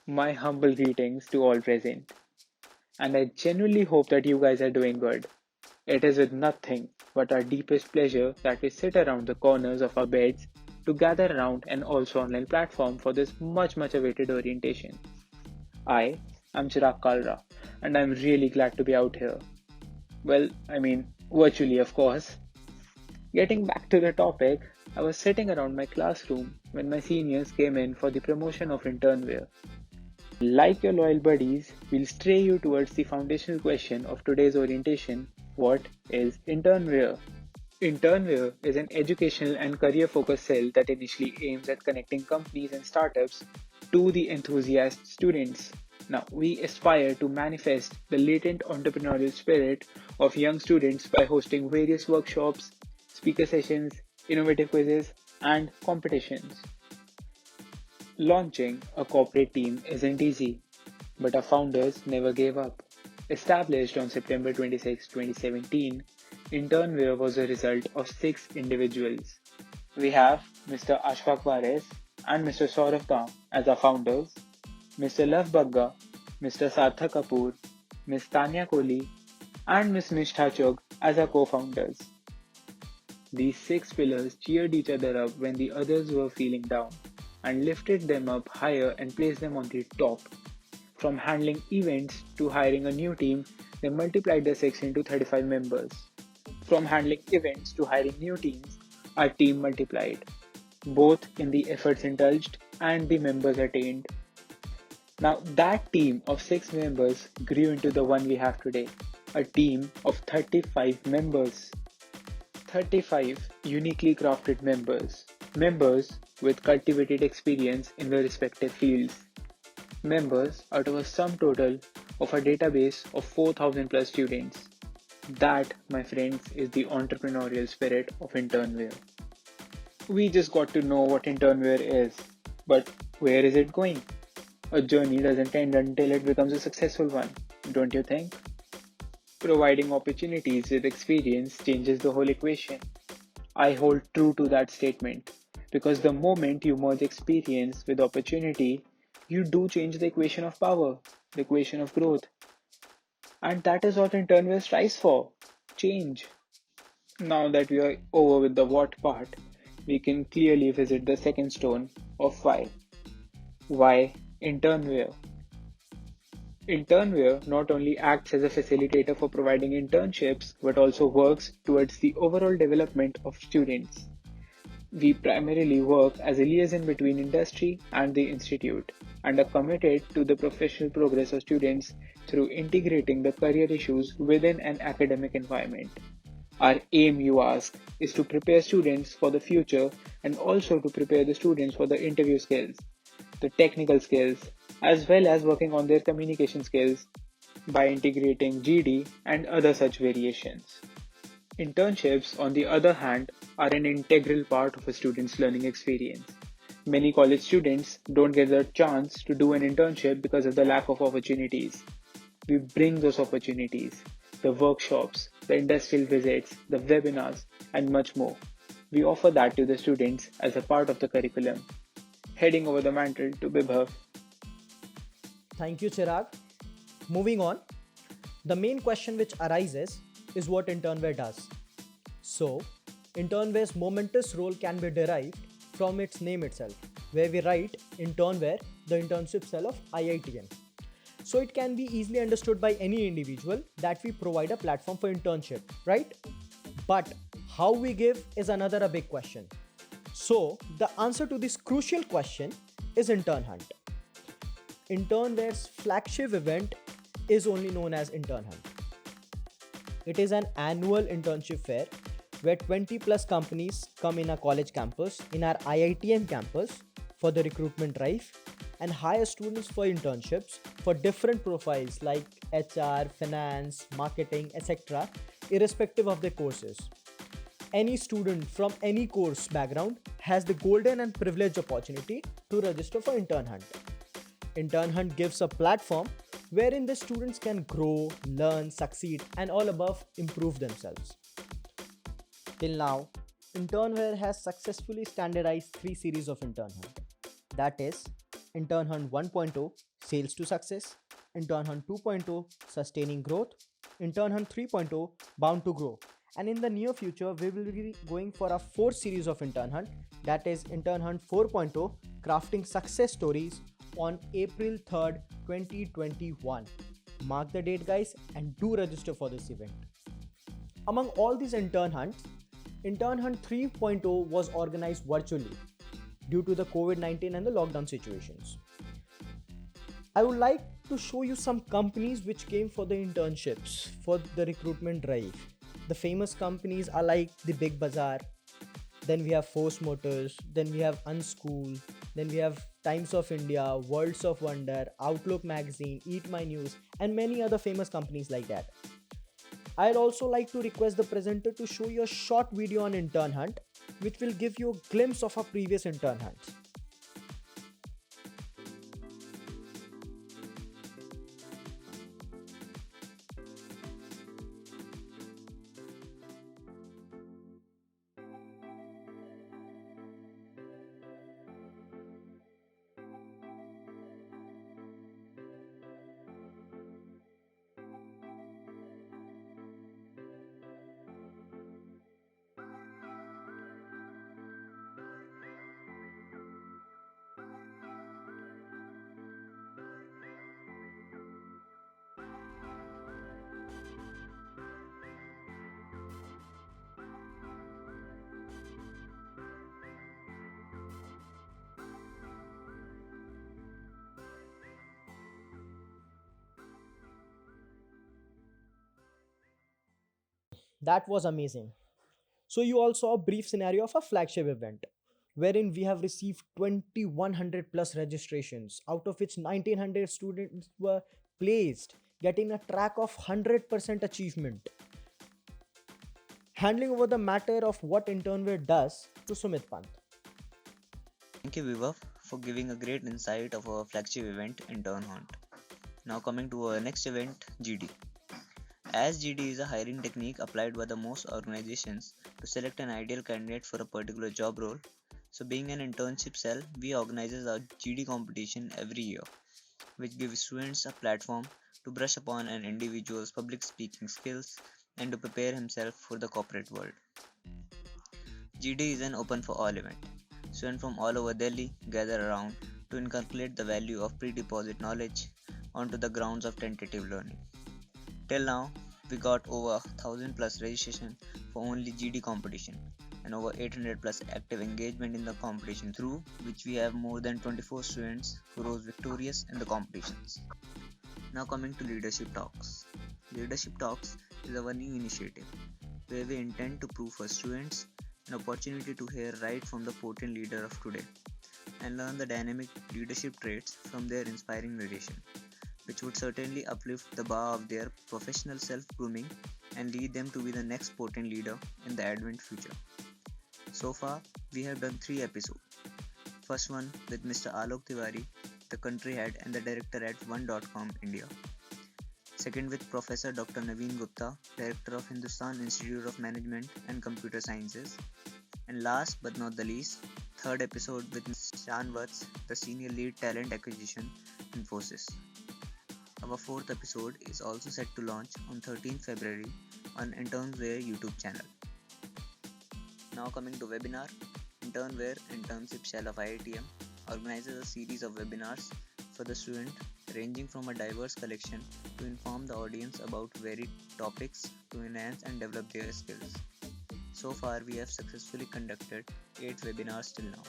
My humble greetings to all present, and I genuinely hope that you guys are doing good. It is with nothing but our deepest pleasure that we sit around the corners of our beds to gather around an also online platform for this much awaited orientation. I am Chirag Kalra, and I'm really glad to be out here. Well, virtually, of course. Getting back to the topic, I was sitting around my classroom when my seniors came in for the promotion of internware. Like your loyal buddies, we'll stray you towards the foundational question of today's orientation: what is internware? Internware is an educational and career focused cell that initially aims at connecting companies and startups to the enthusiast students. Now, we aspire to manifest the latent entrepreneurial spirit of young students by hosting various workshops, speaker sessions, innovative quizzes, and competitions. Launching a corporate team isn't easy, but our founders never gave up. Established on September 26, 2017, Internware was a result of six individuals. We have Mr. Ashfaq Vares and Mr. Saurav Kam as our founders, Mr. Lav Bagga, Mr. Sarthak Kapoor, Ms. Tanya Kohli, and Ms. Nishtha Chugh as our co-founders. These six pillars cheered each other up when the others were feeling down and lifted them up higher and placed them on the top. From handling events to hiring a new team, they multiplied the six into 35 members. From handling events to hiring new teams, our team multiplied, both in the efforts indulged and the members attained. Now, that team of six members grew into the one we have today, a team of 35 members. 35 uniquely crafted members, members with cultivated experience in their respective fields, members out of a sum total of a database of 4,000 plus students. That, my friends, is the entrepreneurial spirit of Internware. We just got to know what Internware is, but where is it going? A journey doesn't end until it becomes a successful one, don't you think? Providing opportunities with experience changes the whole equation. I hold true to that statement because the moment you merge experience with opportunity, you do change the equation of power, the equation of growth. And that is what Internware strives for: change. Now that we are over with the what part, we can clearly visit the second stone of why. Why Internware? Internware not only acts as a facilitator for providing internships but also works towards the overall development of students. We primarily work as a liaison between industry and the institute and are committed to the professional progress of students through integrating the career issues within an academic environment. Our aim, you ask, is to prepare students for the future and also to prepare the students for the interview skills, the technical skills, as well as working on their communication skills by integrating GD and other such variations. Internships, on the other hand, are an integral part of a student's learning experience. Many college students don't get the chance to do an internship because of the lack of opportunities. We bring those opportunities, the workshops, the industrial visits, the webinars, and much more. We offer that to the students as a part of the curriculum. Heading over the mantle to Bibhav. Thank you, Chirag. Moving on, the main question which arises is what internware does. So, internware's momentous role can be derived from its name itself, where we write internware, the internship cell of IITM. So, it can be easily understood by any individual that we provide a platform for internship, right? But how we give is another a big question. So, the answer to this crucial question is Intern Hunt. Internware's flagship event is only known as Intern Hunt. It is an annual internship fair where 20 plus companies come in our college campus, in our IITM campus for the recruitment drive and hire students for internships for different profiles like HR, finance, marketing, etc., irrespective of their courses. Any student from any course background has the golden and privileged opportunity to register for Intern Hunt. Intern Hunt gives a platform wherein the students can grow, learn, succeed, and all above improve themselves. Till now, Internware has successfully standardized three series of Intern Hunt. That is Intern Hunt 1.0, Sales to Success, Intern Hunt 2.0, Sustaining Growth, Intern Hunt 3.0, Bound to Grow. And in the near future, we will be going for a fourth series of Intern Hunt, that is Intern Hunt 4.0, Crafting Success Stories, on April 3rd, 2021. Mark the date, guys, and do register for this event. Among all these intern hunts, Intern Hunt 3.0 was organized virtually due to the COVID-19 and the lockdown situations. I would like to show you some companies which came for the internships for the recruitment drive. The famous companies are like the Big Bazaar, then we have Force Motors, then we have Unschool, then we have Times of India, Worlds of Wonder, Outlook Magazine, Eat My News, and many other famous companies like that. I'd also like to request the presenter to show you a short video on Intern Hunt, which will give you a glimpse of our previous intern hunts. That was amazing. So you all saw a brief scenario of a flagship event wherein we have received 2100 plus registrations, out of which 1900 students were placed, getting a track of 100% achievement. Handling over the matter of what Internware does to Sumit Pant. Thank you, Vivav, for giving a great insight of our flagship event, Intern Hunt. Now coming to our next event, GD. As GD is a hiring technique applied by the most organizations to select an ideal candidate for a particular job role. So being an internship cell, we organizes a GD competition every year, which gives students a platform to brush upon an individual's public speaking skills and to prepare himself for the corporate world. GD is an open for all event. Students from all over Delhi gather around to inculcate the value of pre-deposit knowledge onto the grounds of tentative learning. Till now, we got over 1000 plus registration for only GD competition and over 800 plus active engagement in the competition, through which we have more than 24 students who rose victorious in the competitions. Now coming to Leadership Talks. Leadership Talks is our new initiative where we intend to prove for students an opportunity to hear right from the potent leader of today and learn the dynamic leadership traits from their inspiring narration, which would certainly uplift the bar of their professional self-grooming and lead them to be the next potent leader in the advent future. So far, we have done 3 episodes. First one with Mr. Alok Tiwari, the country head and the director at One.com India. Second with Professor Dr. Naveen Gupta, director of Hindustan Institute of Management and Computer Sciences. And last but not the least, third episode with Shan Vats, the senior lead talent acquisition in Infosys. Our fourth episode is also set to launch on 13th February on Internware YouTube channel. Now coming to webinar, Internware Internship Shell of IITM organizes a series of webinars for the student, ranging from a diverse collection to inform the audience about varied topics to enhance and develop their skills. So far, we have successfully conducted 8 webinars till now.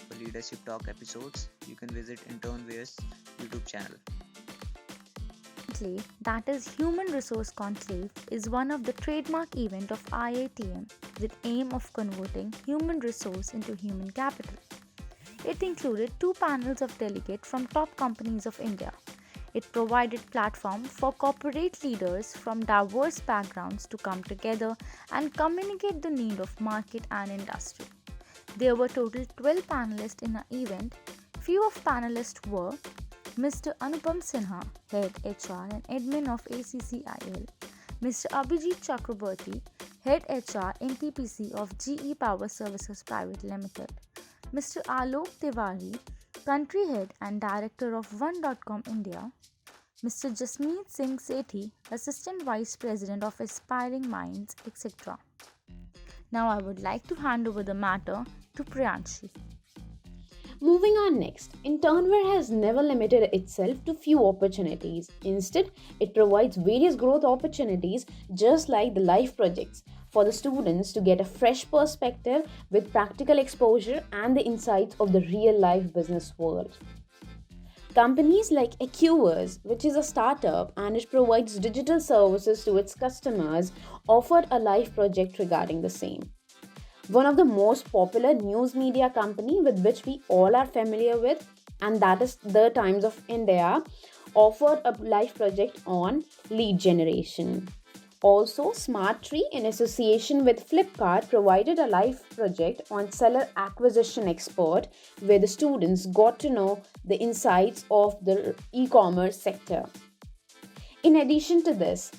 For Leadership Talk episodes, you can visit Internware's YouTube channel. That is Human Resource Conclave, is one of the trademark event of IITM with aim of converting human resource into human capital. It included 2 panels of delegates from top companies of India. It provided platform for corporate leaders from diverse backgrounds to come together and communicate the need of market and industry. There were total 12 panelists in the event. Few of panelists were Mr. Anupam Sinha, Head HR and Admin of ACCIL, Mr. Abhijit Chakraborty, Head HR NTPC of GE Power Services Private Limited, Mr. Alok Tiwari, country head and director of One.com India, Mr. Jasmeet Singh Sethi, Assistant Vice President of Aspiring Minds, etc. Now I would like to hand over the matter to Priyanshi. Moving on next, Internware has never limited itself to few opportunities. Instead, it provides various growth opportunities just like the life projects for the students to get a fresh perspective with practical exposure and the insights of the real life business world. Companies like Acuverse, which is a startup and it provides digital services to its customers, offered a live project regarding the same. One of the most popular news media company with which we all are familiar with, and that is The Times of India, offered a live project on lead generation. Also, Smarttree, in association with Flipkart, provided a live project on seller acquisition expert, where the students got to know the insights of the e-commerce sector. In addition to this,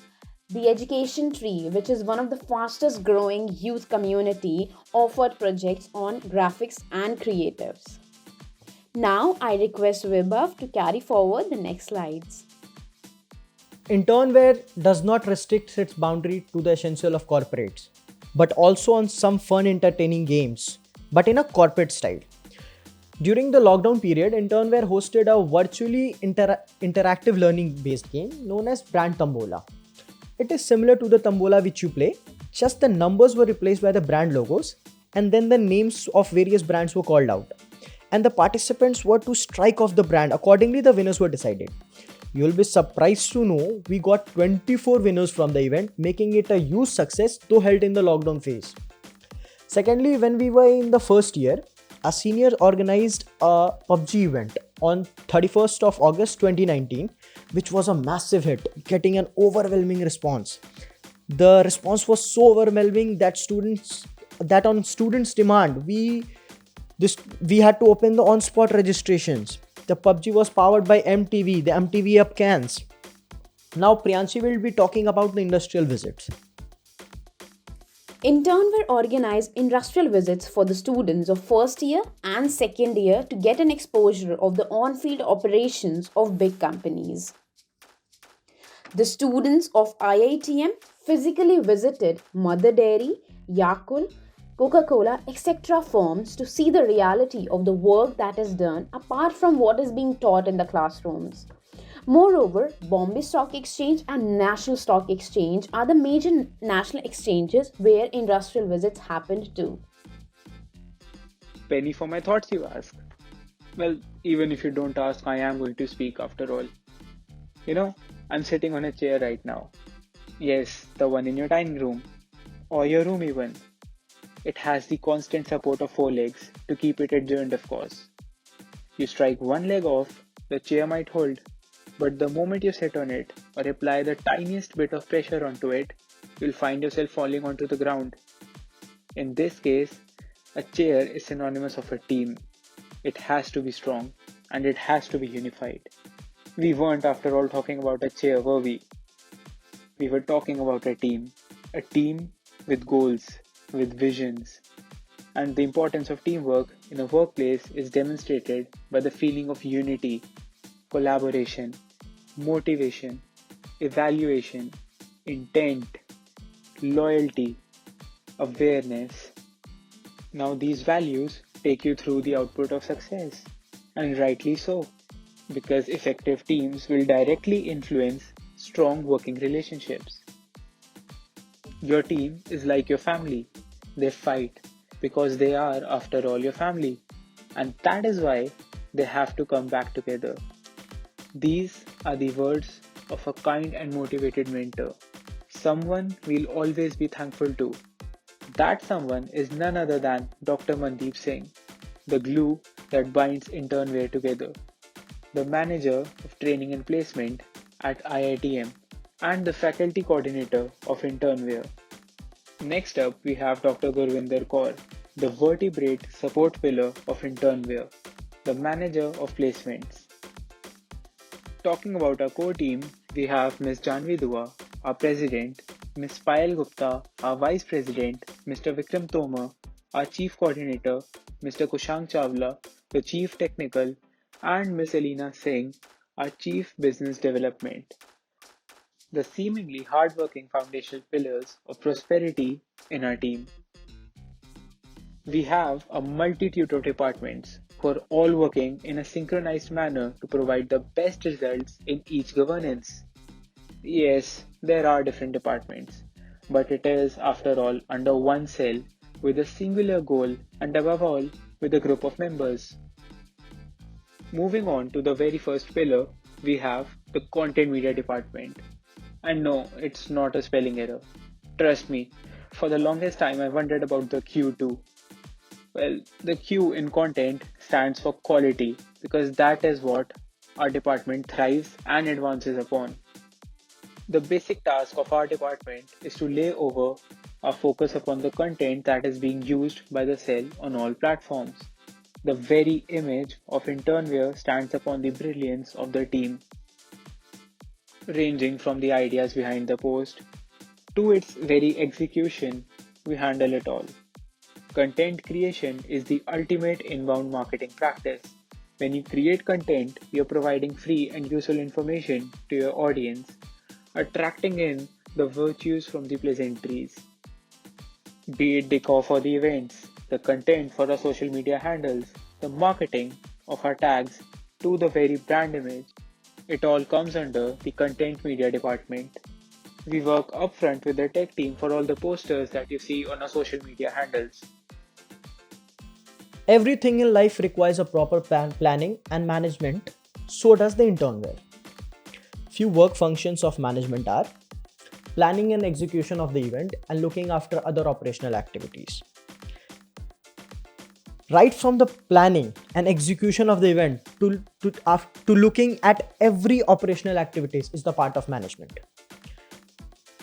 the Education Tree, which is one of the fastest growing youth community, offered projects on graphics and creatives. Now I request Vibhav to carry forward the next slides. Internware does not restrict its boundary to the essential of corporates, but also on some fun entertaining games, but in a corporate style. During the lockdown period, Internware hosted a virtually interactive learning based game known as Brand Tombola. It is similar to the Tombola which you play, just the numbers were replaced by the brand logos and then the names of various brands were called out. And the participants were to strike off the brand. Accordingly, the winners were decided. You'll be surprised to know we got 24 winners from the event, making it a huge success though held in the lockdown phase. Secondly, when we were in the first year, our seniors organized a PUBG event on 31st of August 2019, which was a massive hit, getting an overwhelming response. The response was so overwhelming that on students' demand, we had to open the on-spot registrations. The PUBG was powered by MTV, the MTV Up cans. Now Priyanshi will be talking about the industrial visits. Internware organized industrial visits for the students of first year and second year to get an exposure of the on-field operations of big companies. The students of IITM physically visited Mother Dairy, Yakult, Coca-Cola, etc. firms to see the reality of the work that is done apart from what is being taught in the classrooms. Moreover, Bombay Stock Exchange and National Stock Exchange are the major national exchanges where industrial visits happened too. Penny for my thoughts, you ask? Well, even if you don't ask, I am going to speak after all. I'm sitting on a chair right now. Yes, the one in your dining room. Or your room even. It has the constant support of 4 legs to keep it adjourned, of course. You strike one leg off, the chair might hold. But the moment you sit on it or apply the tiniest bit of pressure onto it, you'll find yourself falling onto the ground. In this case, a chair is synonymous of a team. It has to be strong and it has to be unified. We weren't, after all, talking about a chair, were we? We were talking about a team with goals, with visions. And the importance of teamwork in a workplace is demonstrated by the feeling of unity, collaboration, motivation, evaluation, intent, loyalty, awareness. Now these values take you through the output of success, and rightly so, because effective teams will directly influence strong working relationships. Your team is like your family. They fight because they are, after all, your family, and that is why they have to come back together. These are the words of a kind and motivated mentor, someone we'll always be thankful to. That someone is none other than Dr. Mandeep Singh, the glue that binds Internware together, the manager of training and placement at IITM, and the faculty coordinator of Internware. Next up, we have Dr. Gurvinder Kaur, the vertebrate support pillar of Internware, the manager of placements. Talking about our core team, we have Ms. Janvi Dua, our president, Ms. Payal Gupta, our vice president, Mr. Vikram Tomar, our chief coordinator, Mr. Kushank Chawla, the chief technical, and Miss Elena Singh, our Chief Business Development, the seemingly hardworking foundational pillars of prosperity in our team. We have a multitude of departments who are all working in a synchronized manner to provide the best results in each governance. Yes, there are different departments, but it is, after all, under one cell with a singular goal and, above all, with a group of members. Moving on to the very first pillar, we have the content media department. And no, it's not a spelling error. Trust me, for the longest time I wondered about the Q too. Well, the Q in content stands for quality because that is what our department thrives and advances upon. The basic task of our department is to lay over our focus upon the content that is being used by the cell on all platforms. The very image of Internware stands upon the brilliance of the team, ranging from the ideas behind the post to its very execution. We handle it all. Content creation is the ultimate inbound marketing practice. When you create content, you're providing free and useful information to your audience, attracting in the virtues from the pleasantries. Be it decor for the events, the content for our social media handles, the marketing of our tags, to the very brand image, it all comes under the content media department. We work upfront with the tech team for all the posters that you see on our social media handles. Everything in life requires a proper planning and management, so does the internware. Few work functions of management are planning and execution of the event and looking after other operational activities. Right from the planning and execution of the event to looking at every operational activities is the part of management.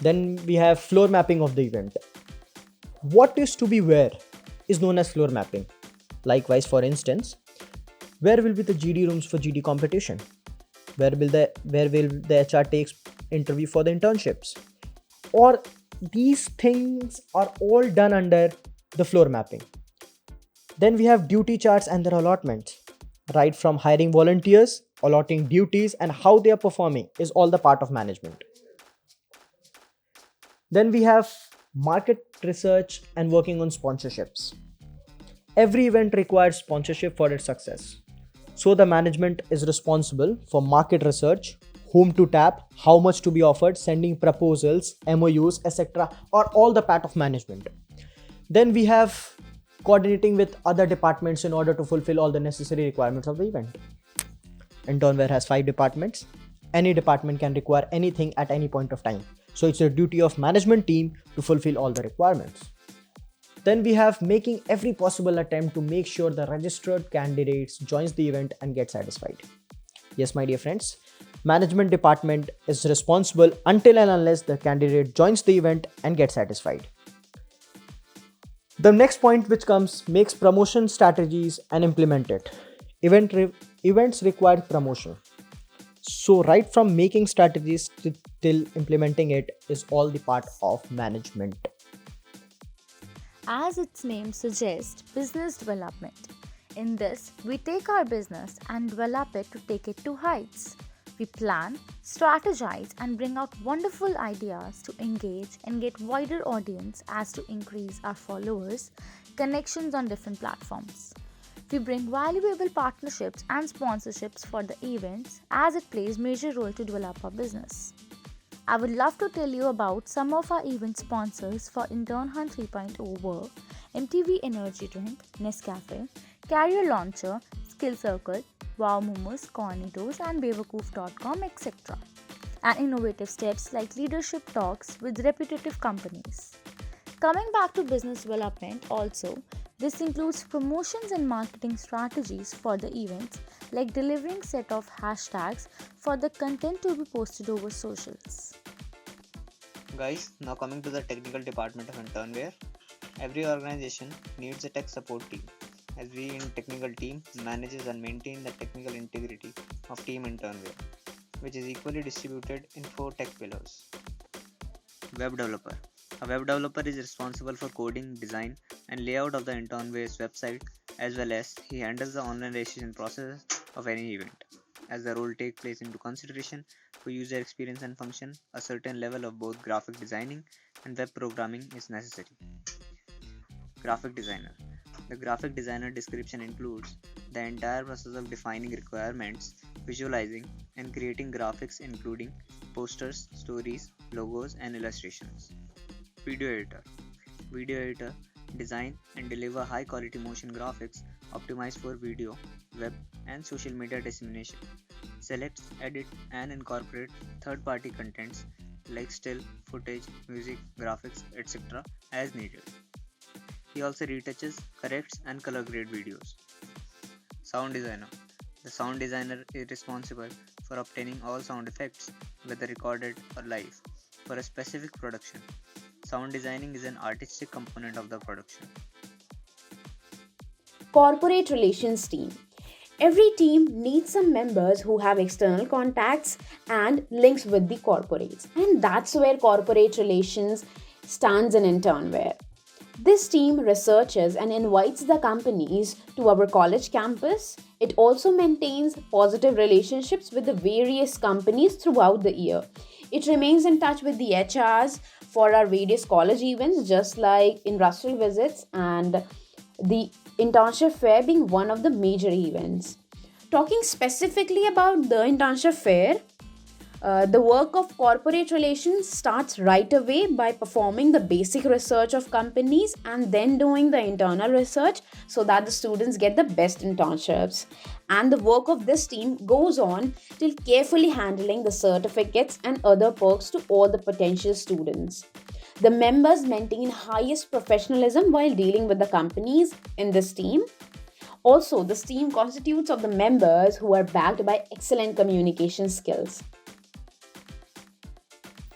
Then we have floor mapping of the event. What is to be where is known as floor mapping. Likewise, for instance, where will be the GD rooms for GD competition? Where will the HR takes interview for the internships? Or these things are all done under the floor mapping. Then we have duty charts and their allotments. Right from hiring volunteers, allotting duties, and how they are performing is all the part of management. Then we have market research and working on sponsorships. Every event requires sponsorship for its success. So the management is responsible for market research, whom to tap, how much to be offered, sending proposals, MOUs, etc. are all the part of management. Then we have coordinating with other departments in order to fulfill all the necessary requirements of the event. Internware has 5 departments. Any department can require anything at any point of time. So it's a duty of management team to fulfill all the requirements. Then we have making every possible attempt to make sure the registered candidates joins the event and get satisfied. Yes, my dear friends, management department is responsible until and unless the candidate joins the event and gets satisfied. The next point which comes makes promotion strategies and implement it. Events require promotion. So right from making strategies till implementing it is all the part of management. As its name suggests, business development. In this, we take our business and develop it to take it to heights. We plan, strategize, and bring out wonderful ideas to engage and get wider audience as to increase our followers, connections on different platforms. We bring valuable partnerships and sponsorships for the events as it plays major role to develop our business. I would love to tell you about some of our event sponsors for Intern Hunt 3.0 were MTV Energy Drink, Nescafe, Career Launcher, Skill Circle, Wow Momos, Cornitos and Bewakoof.com, etc. And innovative steps like leadership talks with reputative companies. Coming back to business development also, this includes promotions and marketing strategies for the events like delivering set of hashtags for the content to be posted over socials. Guys, now coming to the technical department of Internware. Every organization needs a tech support team, as we in technical team manages and maintain the technical integrity of team Internware, which is equally distributed in 4 tech pillars. Web developer. A web developer is responsible for coding, design and layout of the Internware's website, as well as he handles the online registration process of any event, as the role takes place into consideration for user experience and function. A certain level of both graphic designing and web programming is necessary. Graphic designer. The graphic designer description includes the entire process of defining requirements, visualizing, and creating graphics including posters, stories, logos, and illustrations. Video editor. Video editor design and deliver high quality motion graphics optimized for video, web, and social media dissemination. Selects, edit, and incorporate third party contents like still, footage, music, graphics, etc. as needed. He also retouches, corrects, and color grade videos. Sound designer. The sound designer is responsible for obtaining all sound effects, whether recorded or live, for a specific production. Sound designing is an artistic component of the production. Corporate relations team. Every team needs some members who have external contacts and links with the corporates. And that's where corporate relations stands in Internware. This team researches and invites the companies to our college campus. It also maintains positive relationships with the various companies throughout the year. It remains in touch with the HRs for our various college events, just like in Russell Visits and the internship fair being one of the major events. Talking specifically about the internship fair, the work of corporate relations starts right away by performing the basic research of companies and then doing the internal research so that the students get the best internships. And the work of this team goes on till carefully handling the certificates and other perks to all the potential students. The members maintain highest professionalism while dealing with the companies in this team. Also, this team constitutes of the members who are backed by excellent communication skills.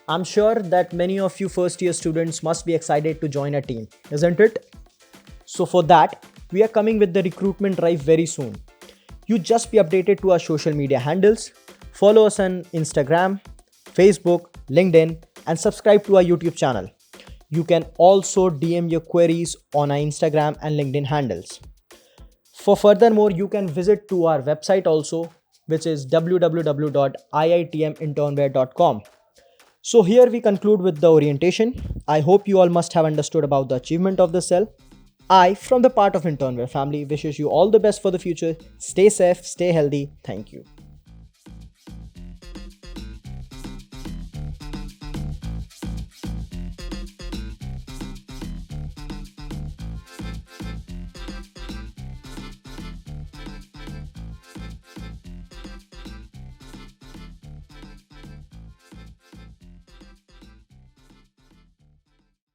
I'm sure that many of you first year students must be excited to join a team, isn't it? So for that, we are coming with the recruitment drive very soon. You just be updated to our social media handles, follow us on Instagram, Facebook, LinkedIn, and subscribe to our YouTube channel. You can also DM your queries on our Instagram and LinkedIn handles. For furthermore, you can visit to our website also, which is www.iitminternware.com. So here we conclude with the orientation. I hope you all must have understood about the achievement of the cell. I, from the part of Internware family, wishes you all the best for the future. Stay safe, stay healthy. Thank you.